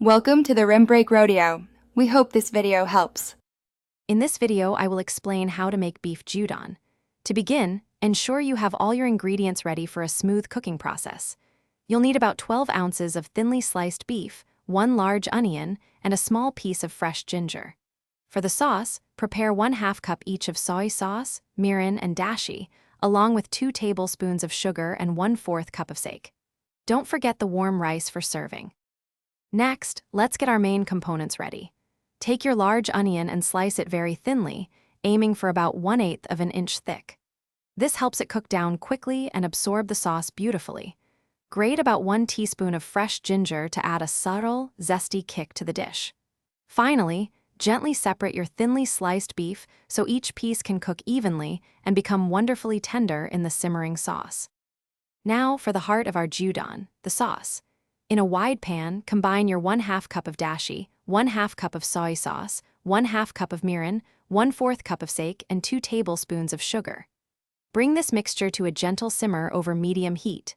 Welcome to the Rim Break Rodeo. We hope this video helps. In this video, I will explain how to make beef gyudon. To begin, ensure you have all your ingredients ready for a smooth cooking process. You'll need about 12 ounces of thinly sliced beef, 1 large onion, and a small piece of fresh ginger. For the sauce, prepare 1/2 cup each of soy sauce, mirin, and dashi, along with 2 tablespoons of sugar and 1/4 cup of sake. Don't forget the warm rice for serving. Next, let's get our main components ready. Take your large onion and slice it very thinly, aiming for about 1/8 of an inch thick. This helps it cook down quickly and absorb the sauce beautifully. Grate about 1 teaspoon of fresh ginger to add a subtle, zesty kick to the dish. Finally, gently separate your thinly sliced beef so each piece can cook evenly and become wonderfully tender in the simmering sauce. Now for the heart of our gyudon, the sauce. In a wide pan, combine your 1/2 cup of dashi, 1/2 cup of soy sauce, 1/2 cup of mirin, 1/4 cup of sake, and 2 tablespoons of sugar. Bring this mixture to a gentle simmer over medium heat.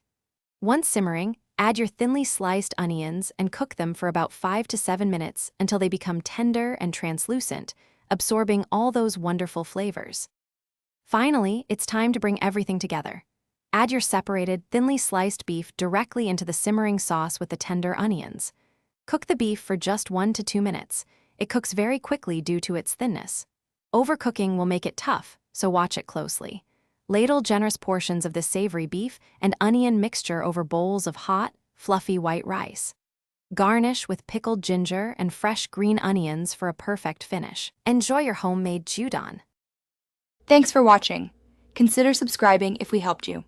Once simmering, add your thinly sliced onions and cook them for about 5 to 7 minutes until they become tender and translucent, absorbing all those wonderful flavors. Finally, it's time to bring everything together. Add your separated, thinly sliced beef directly into the simmering sauce with the tender onions. Cook the beef for just 1 to 2 minutes. It cooks very quickly due to its thinness. Overcooking will make it tough, so watch it closely. Ladle generous portions of this savory beef and onion mixture over bowls of hot, fluffy white rice. Garnish with pickled ginger and fresh green onions for a perfect finish. Enjoy your homemade gyudon. Thanks for watching. Consider subscribing if we helped you.